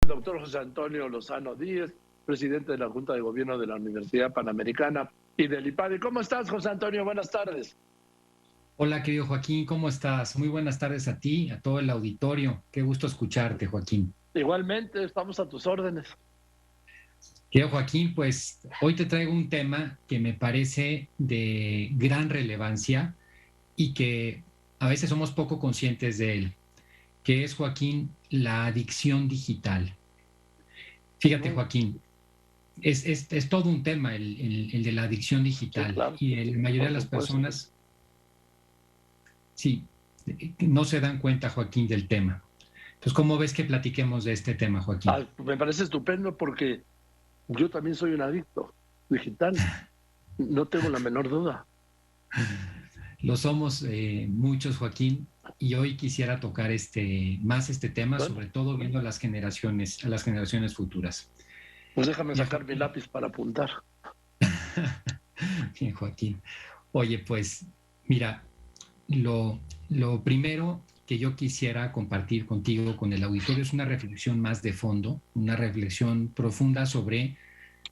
el doctor José Antonio Lozano Díez, presidente de la Junta de Gobierno de la Universidad Panamericana y del IPADE. ¿Cómo estás, José Antonio? Buenas tardes. Hola, querido Joaquín, ¿cómo estás? Muy buenas tardes a ti, a todo el auditorio. Qué gusto escucharte, Joaquín. Igualmente, estamos a tus órdenes. Querido Joaquín, pues hoy te traigo un tema que me parece de gran relevancia y que a veces somos poco conscientes de él, que es, Joaquín, la adicción digital. Fíjate, Joaquín, es todo un tema el de la adicción Sí, digital claro, y la mayoría por de las supuesto. personas, sí, no se dan cuenta, Joaquín, del tema. Entonces, ¿cómo ves que platiquemos de este tema, Joaquín? Me parece estupendo porque yo también soy un adicto digital. No tengo la menor duda. Lo somos muchos, Joaquín, y hoy quisiera tocar más este tema, Bueno, sobre todo viendo a las generaciones futuras. pues déjame Bien, sacar mi Joaquín. lápiz para apuntar. Bien, Joaquín. Oye, pues mira, lo primero que yo quisiera compartir contigo, con el auditorio, es una reflexión más de fondo, una reflexión profunda sobre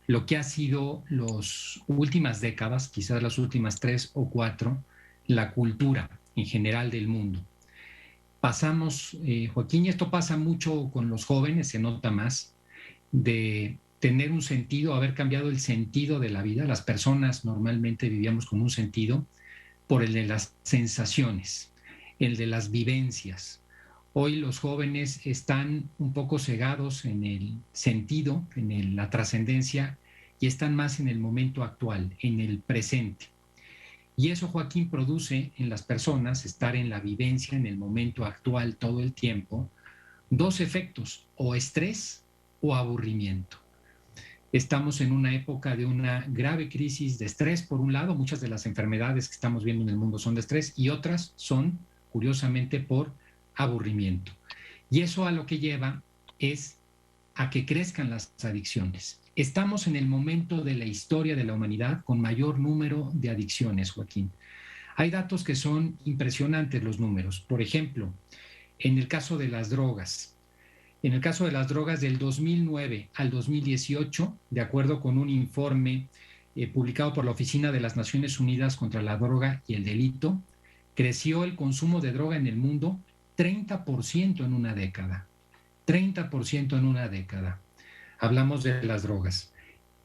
lo que ha sido las últimas décadas, quizás las últimas 3 o 4, la cultura en general del mundo. Pasamos, Joaquín, y esto pasa mucho con los jóvenes, se nota más, de tener un sentido, haber cambiado el sentido de la vida. Las personas normalmente vivíamos con un sentido por el de las sensaciones, el de las vivencias. Hoy los jóvenes están un poco cegados en el sentido, la trascendencia, y están más en el momento actual, en el presente. Y eso, Joaquín, produce en las personas, estar en la vivencia, en el momento actual todo el tiempo, dos efectos: o estrés o aburrimiento. Estamos en una época de una grave crisis de estrés. Por un lado, muchas de las enfermedades que estamos viendo en el mundo son de estrés, y otras son, curiosamente, por aburrimiento. Y eso a lo que lleva es a que crezcan las adicciones. Estamos en el momento de la historia de la humanidad con mayor número de adicciones, Joaquín. Hay datos que son impresionantes, los números. Por ejemplo, en el caso de las drogas, del 2009 al 2018, de acuerdo con un informe publicado por la Oficina de las Naciones Unidas contra la Droga y el Delito, creció el consumo de droga en el mundo 30% en una década. 30% en una década. Hablamos de las drogas.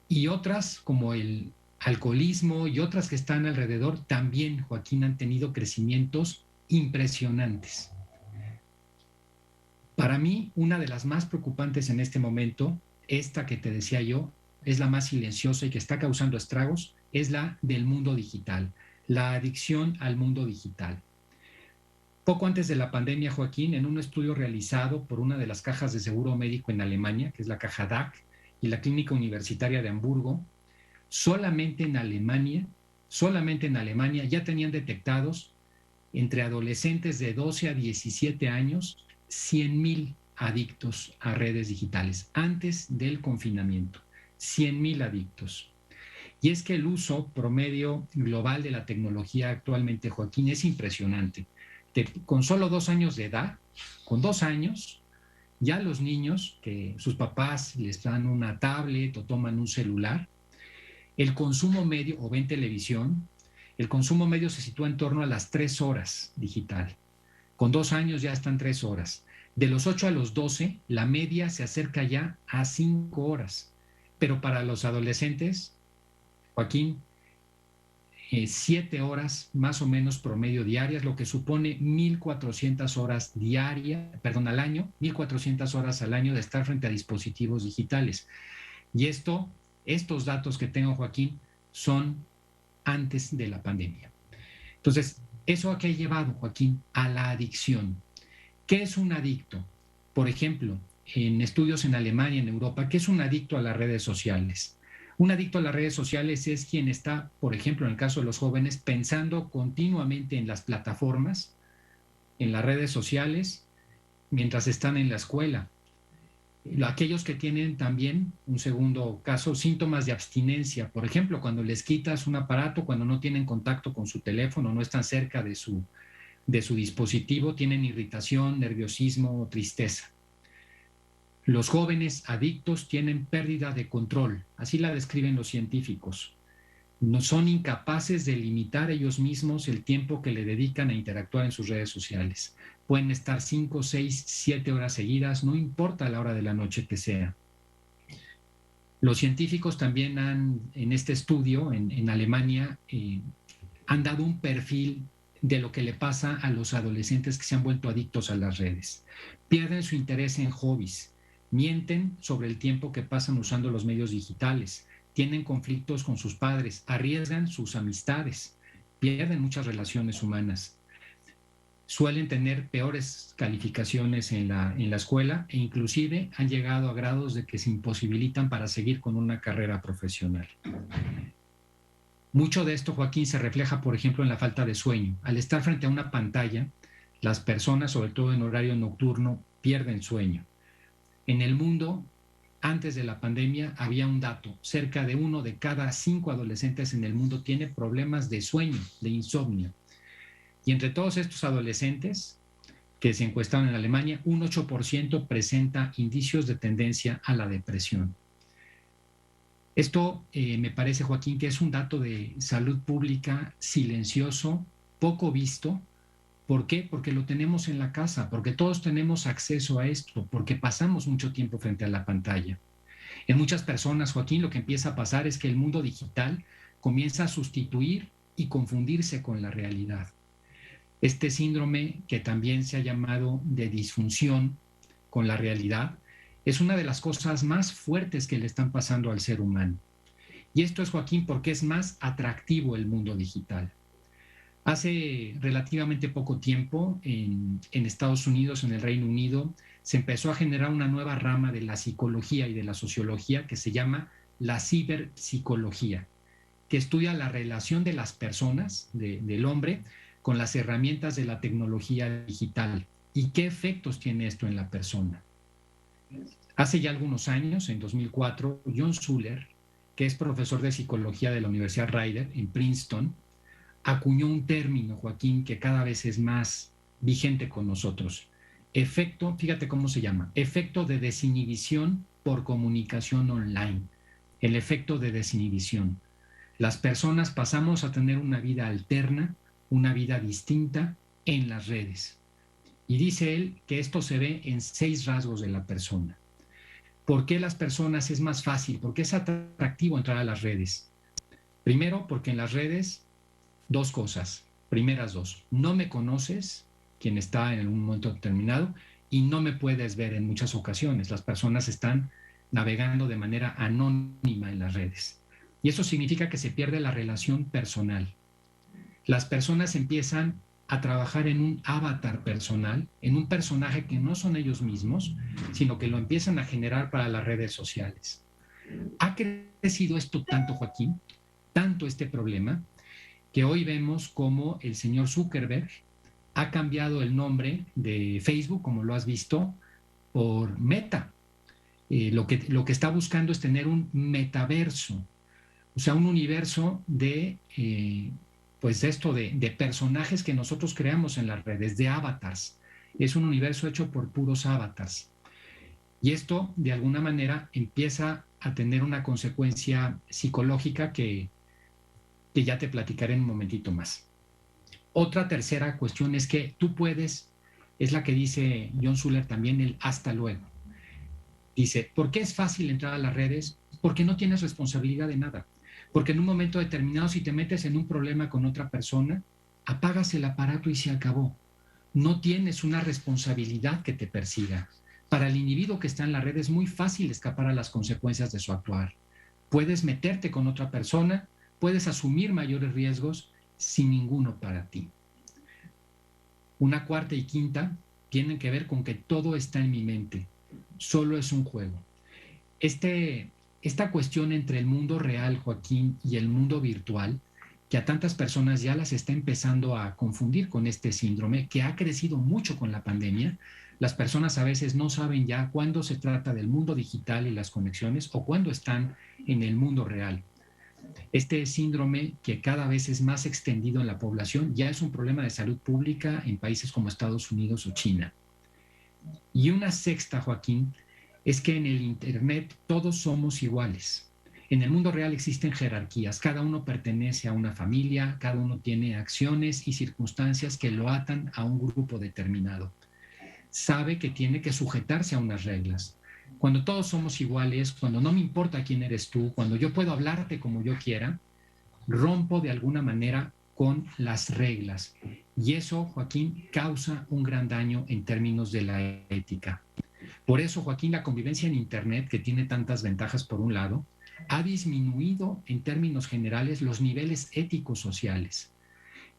Y otras, como el alcoholismo y otras que están alrededor, también, Joaquín, han tenido crecimientos impresionantes. Para mí, una de las más preocupantes en este momento, esta que te decía yo, es la más silenciosa y que está causando estragos, es la del mundo digital, la adicción al mundo digital. Poco antes de la pandemia, Joaquín, en un estudio realizado por una de las cajas de seguro médico en Alemania, que es la caja DAC, y la Clínica Universitaria de Hamburgo, solamente en Alemania ya tenían detectados entre adolescentes de 12 a 17 años 100,000 adictos a redes digitales antes del confinamiento. 100,000 adictos. Y es que el uso promedio global de la tecnología actualmente, Joaquín, es impresionante. Con solo 2 años de edad, con 2 años, ya los niños, que sus papás les dan una tablet o toman un celular, el consumo medio, o ven televisión, el consumo medio se sitúa en torno a las 3 horas digital. Con 2 años ya están 3 horas. De los 8 a los 12, la media se acerca ya a 5 horas. Pero para los adolescentes, Joaquín, 7 horas más o menos promedio diarias, lo que supone 1,400 horas al año, 1,400 horas al año de estar frente a dispositivos digitales. Y estos datos que tengo, Joaquín, son antes de la pandemia. Entonces, ¿eso a qué ha llevado, Joaquín? A la adicción. ¿Qué es un adicto? Por ejemplo, en estudios en Alemania, en Europa, ¿qué es un adicto a las redes sociales? Un adicto a las redes sociales es quien está, por ejemplo, en el caso de los jóvenes, pensando continuamente en las plataformas, en las redes sociales, mientras están en la escuela. Aquellos que tienen también, un segundo caso, síntomas de abstinencia, por ejemplo, cuando les quitas un aparato, cuando no tienen contacto con su teléfono, no están cerca de su dispositivo, tienen irritación, nerviosismo o tristeza. Los jóvenes adictos tienen pérdida de control, así la describen los científicos. No son incapaces de limitar ellos mismos el tiempo que le dedican a interactuar en sus redes sociales. Pueden estar 5, 6, 7 horas seguidas, no importa la hora de la noche que sea. Los científicos también en este estudio, en Alemania, han dado un perfil de lo que le pasa a los adolescentes que se han vuelto adictos a las redes. Pierden su interés en hobbies, mienten sobre el tiempo que pasan usando los medios digitales, tienen conflictos con sus padres, arriesgan sus amistades, pierden muchas relaciones humanas, suelen tener peores calificaciones en la escuela e inclusive han llegado a grados de que se imposibilitan para seguir con una carrera profesional. Mucho de esto, Joaquín, se refleja, por ejemplo, en la falta de sueño. Al estar frente a una pantalla, las personas, sobre todo en horario nocturno, pierden sueño. En el mundo, antes de la pandemia, había un dato: cerca de 1 de cada 5 adolescentes en el mundo tiene problemas de sueño, de insomnio. Y entre todos estos adolescentes que se encuestaron en Alemania, un 8% presenta indicios de tendencia a la depresión. Esto me parece, Joaquín, que es un dato de salud pública silencioso, poco visto. ¿Por qué? Porque lo tenemos en la casa, porque todos tenemos acceso a esto, porque pasamos mucho tiempo frente a la pantalla. En muchas personas, Joaquín, lo que empieza a pasar es que el mundo digital comienza a sustituir y confundirse con la realidad. Este síndrome, que también se ha llamado de disfunción con la realidad, es una de las cosas más fuertes que le están pasando al ser humano. Y esto es, Joaquín, porque es más atractivo el mundo digital. Hace relativamente poco tiempo, en Estados Unidos, en el Reino Unido, se empezó a generar una nueva rama de la psicología y de la sociología que se llama la ciberpsicología, que estudia la relación de las personas, del hombre, con las herramientas de la tecnología digital y qué efectos tiene esto en la persona. Hace ya algunos años, en 2004, John Zuller, que es profesor de psicología de la Universidad Rider en Princeton, acuñó un término, Joaquín, que cada vez es más vigente con nosotros. Efecto, fíjate cómo se llama, efecto de desinhibición por comunicación online. El efecto de desinhibición. Las personas pasamos a tener una vida alterna, una vida distinta en las redes. Y dice él que esto se ve en 6 rasgos de la persona. ¿Por qué las personas es más fácil? ¿Por qué es atractivo entrar a las redes? Primero, porque en las redes, 2 cosas. Primeras 2. No me conoces, quien está en un momento determinado, y no me puedes ver en muchas ocasiones. Las personas están navegando de manera anónima en las redes. Y eso significa que se pierde la relación personal. Las personas empiezan a trabajar en un avatar personal, en un personaje que no son ellos mismos, sino que lo empiezan a generar para las redes sociales. Ha crecido esto tanto, Joaquín, tanto este problema, que hoy vemos como el señor Zuckerberg ha cambiado el nombre de Facebook, como lo has visto, por Meta. Lo que está buscando es tener un metaverso, o sea, un universo de pues esto de personajes que nosotros creamos en las redes, de avatars. Es un universo hecho por puros avatars. Y esto, de alguna manera, empieza a tener una consecuencia psicológica que ya te platicaré en un momentito más. Otra tercera cuestión es que tú puedes, es la que dice John Zuller también, el hasta luego. Dice, ¿por qué es fácil entrar a las redes? Porque no tienes responsabilidad de nada. Porque en un momento determinado, si te metes en un problema con otra persona, apagas el aparato y se acabó. No tienes una responsabilidad que te persiga. Para el individuo que está en la red es muy fácil escapar a las consecuencias de su actuar. Puedes meterte con otra persona, puedes asumir mayores riesgos sin ninguno para ti. Una cuarta y quinta tienen que ver con que todo está en mi mente. Solo es un juego. Esta cuestión entre el mundo real, Joaquín, y el mundo virtual, que a tantas personas ya las está empezando a confundir con este síndrome, que ha crecido mucho con la pandemia. Las personas a veces no saben ya cuándo se trata del mundo digital y las conexiones o cuándo están en el mundo real. Este síndrome, que cada vez es más extendido en la población, ya es un problema de salud pública en países como Estados Unidos o China. Y una sexta, Joaquín, es que en el Internet todos somos iguales. En el mundo real existen jerarquías, cada uno pertenece a una familia, cada uno tiene acciones y circunstancias que lo atan a un grupo determinado. Sabe que tiene que sujetarse a unas reglas. Cuando todos somos iguales, cuando no me importa quién eres tú, cuando yo puedo hablarte como yo quiera, rompo de alguna manera con las reglas. Y eso, Joaquín, causa un gran daño en términos de la ética. Por eso, Joaquín, la convivencia en Internet, que tiene tantas ventajas por un lado, ha disminuido en términos generales los niveles éticos sociales.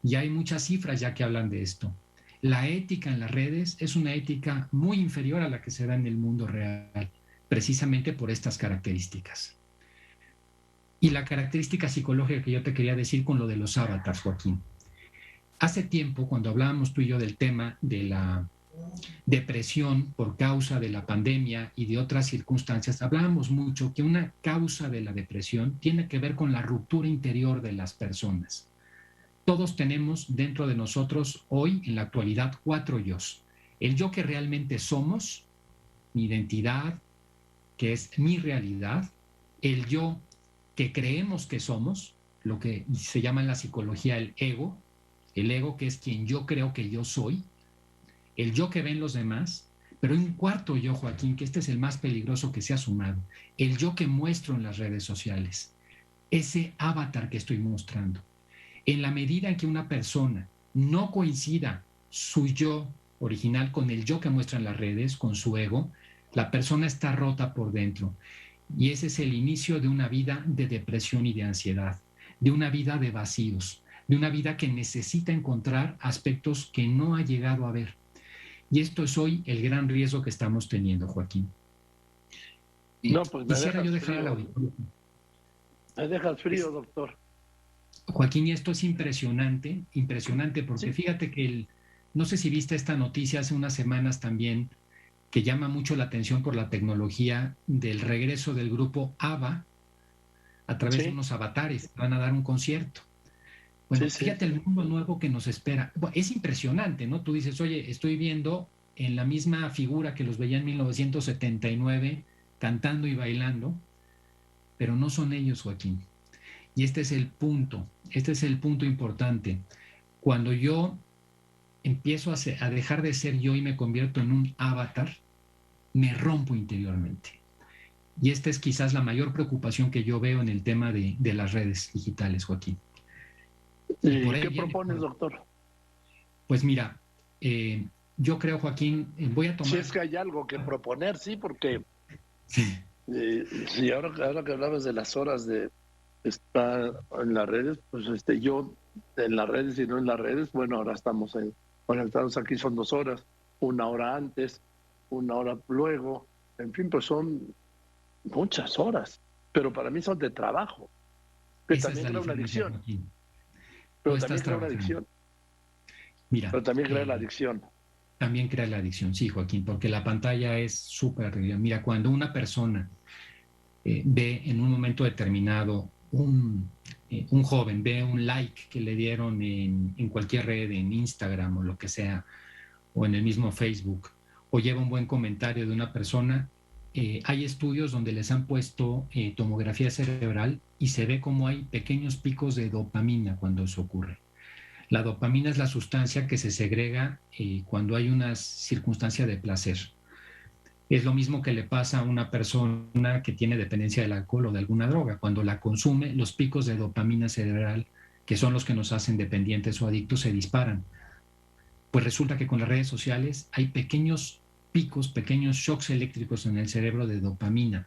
Y hay muchas cifras ya que hablan de esto. La ética en las redes es una ética muy inferior a la que se da en el mundo real, precisamente por estas características. Y la característica psicológica que yo te quería decir con lo de los avatars, Joaquín. Hace tiempo, cuando hablábamos tú y yo del tema de la depresión por causa de la pandemia y de otras circunstancias, hablábamos mucho que una causa de la depresión tiene que ver con la ruptura interior de las personas. Todos tenemos dentro de nosotros hoy, en la actualidad, 4 yos. El yo que realmente somos, mi identidad, que es mi realidad, el yo que creemos que somos, lo que se llama en la psicología el ego que es quien yo creo que yo soy, el yo que ven los demás, pero hay un cuarto yo, Joaquín, que este es el más peligroso que se ha sumado, el yo que muestro en las redes sociales, ese avatar que estoy mostrando. En la medida en que una persona no coincida su yo original con el yo que muestra en las redes, con su ego, la persona está rota por dentro. Y ese es el inicio de una vida de depresión y de ansiedad, de una vida de vacíos, de una vida que necesita encontrar aspectos que no ha llegado a ver. Y esto es hoy el gran riesgo que estamos teniendo, Joaquín. No, pues quisiera yo dejar al auditorio. Me dejas frío, doctor. Joaquín, y esto es impresionante, porque sí. Fíjate que no sé si viste esta noticia hace unas semanas también, que llama mucho la atención por la tecnología del regreso del grupo ABBA a través de unos avatares. Van a dar un concierto. Bueno, fíjate el mundo nuevo que nos espera. Bueno, es impresionante, ¿no? Tú dices, oye, estoy viendo en la misma figura que los veía en 1979, cantando y bailando, pero no son ellos, Joaquín. Y este es el punto importante. Cuando yo empiezo a dejar de ser yo y me convierto en un avatar, me rompo interiormente. Y esta es quizás la mayor preocupación que yo veo en el tema de las redes digitales, Joaquín. ¿Y qué propones, doctor? Pues mira, yo creo, Joaquín, voy a tomar... Si es que hay algo que proponer, sí, porque... Sí. Sí, ahora que hablabas de las horas de estar en las redes, pues yo en las redes y no en las redes, bueno, ahora estamos conectados aquí, son 2 horas, 1 hora antes, 1 hora luego, en fin, pues son muchas horas, pero para mí son de trabajo, que esa también es crea una adicción. Joaquín. Pero también crea una adicción. Mira, pero también crea la adicción. También crea la adicción, sí, Joaquín, porque la pantalla es súper... Mira, cuando una persona ve en un momento determinado, un joven ve un like que le dieron en cualquier red, en Instagram o lo que sea, o en el mismo Facebook, o lleva un buen comentario de una persona, hay estudios donde les han puesto tomografía cerebral y se ve como hay pequeños picos de dopamina cuando eso ocurre. La dopamina es la sustancia que se segrega cuando hay una circunstancia de placer. Es lo mismo que le pasa a una persona que tiene dependencia del alcohol o de alguna droga. Cuando la consume, los picos de dopamina cerebral, que son los que nos hacen dependientes o adictos, se disparan. Pues resulta que con las redes sociales hay pequeños picos, pequeños shocks eléctricos en el cerebro de dopamina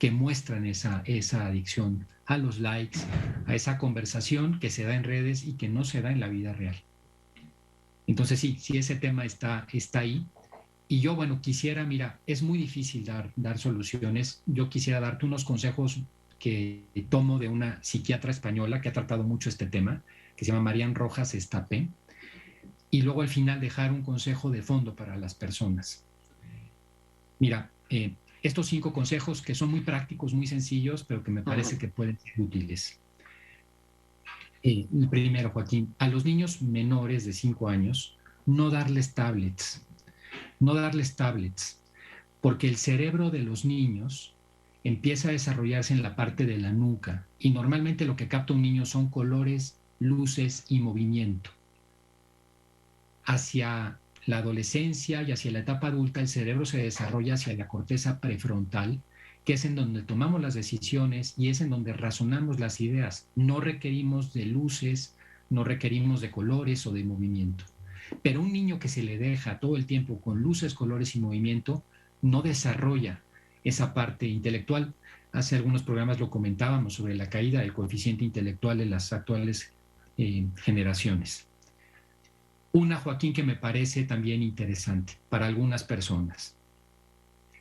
que muestran esa adicción a los likes, a esa conversación que se da en redes y que no se da en la vida real. Entonces sí, ese tema está ahí. Y yo, bueno, quisiera, mira, es muy difícil dar soluciones. Yo quisiera darte unos consejos que tomo de una psiquiatra española que ha tratado mucho este tema, que se llama Marian Rojas Estapé, y luego al final dejar un consejo de fondo para las personas. Mira, estos 5 consejos que son muy prácticos, muy sencillos, pero que me parece que pueden ser útiles. El primero, Joaquín, a los niños menores de 5 años, no darles tablets. No darles tablets. porque el cerebro de los niños empieza a desarrollarse en la parte de la nuca y normalmente lo que capta un niño son colores, luces y movimiento. Hacia la adolescencia y hacia la etapa adulta el cerebro se desarrolla hacia la corteza prefrontal, que es en donde tomamos las decisiones y es en donde razonamos las ideas. No requerimos de luces, no requerimos de colores o de movimiento. Pero un niño que se le deja todo el tiempo con luces, colores y movimiento no desarrolla esa parte intelectual. Hace algunos programas lo comentábamos sobre la caída del coeficiente intelectual en las actuales generaciones. Una, Joaquín, que me parece también interesante para algunas personas.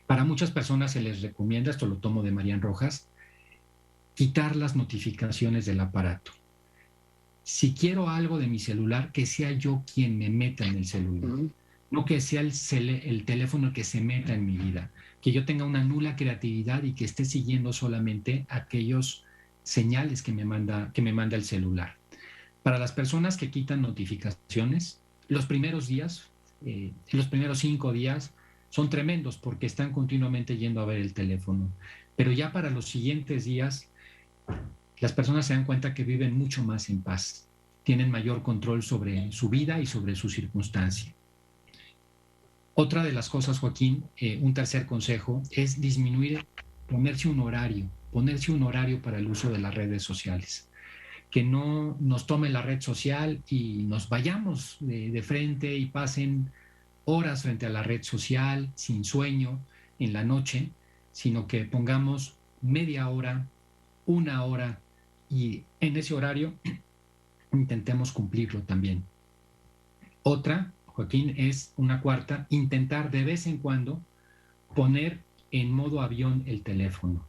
Para muchas personas se les recomienda, esto lo tomo de Marian Rojas, quitar las notificaciones del aparato. Si quiero algo de mi celular, que sea yo quien me meta en el celular, no que sea el teléfono el que se meta en mi vida, que yo tenga una nula creatividad y que esté siguiendo solamente aquellos señales que me manda el celular. Para las personas que quitan notificaciones, los primeros días, los primeros 5 días, son tremendos porque están continuamente yendo a ver el teléfono. Pero ya para los siguientes días, las personas se dan cuenta que viven mucho más en paz, tienen mayor control sobre su vida y sobre su circunstancia. Otra de las cosas, Joaquín, un tercer consejo, es disminuir, ponerse un horario para el uso de las redes sociales. Que no nos tome la red social y nos vayamos de frente y pasen horas frente a la red social, sin sueño, en la noche, sino que pongamos media hora, 1 hora, y en ese horario intentemos cumplirlo también. Otra, Joaquín, es una cuarta, intentar de vez en cuando poner en modo avión el teléfono.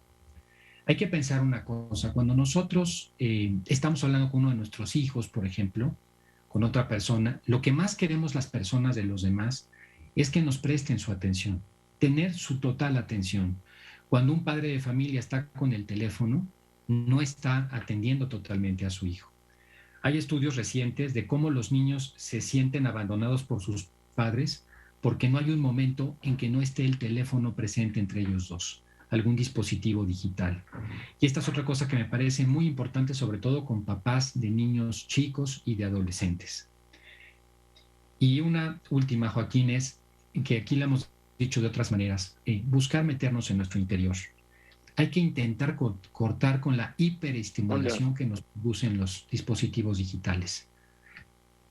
Hay que pensar una cosa, cuando nosotros estamos hablando con uno de nuestros hijos, por ejemplo, con otra persona, lo que más queremos las personas de los demás es que nos presten su atención, tener su total atención. Cuando un padre de familia está con el teléfono, no está atendiendo totalmente a su hijo. Hay estudios recientes de cómo los niños se sienten abandonados por sus padres porque no hay un momento en que no esté el teléfono presente entre ellos dos, algún dispositivo digital. Y esta es otra cosa que me parece muy importante, sobre todo con papás de niños chicos y de adolescentes. Y una última, Joaquín, es que aquí la hemos dicho de otras maneras, buscar meternos en nuestro interior. Hay que intentar cortar con la hiperestimulación que nos producen los dispositivos digitales.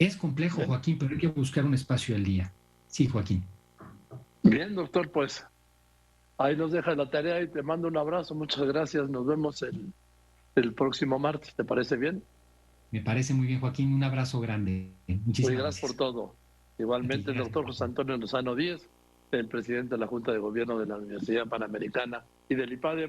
Es complejo, Joaquín, pero hay que buscar un espacio al día. Sí, Joaquín. Bien, doctor, pues ahí nos deja la tarea y te mando un abrazo. Muchas gracias. Nos vemos el próximo martes. ¿Te parece bien? Me parece muy bien, Joaquín. Un abrazo grande. Muchísimas gracias por todo. Igualmente, el doctor José Antonio Lozano Díez, el presidente de la Junta de Gobierno de la Universidad Panamericana y del IPADE.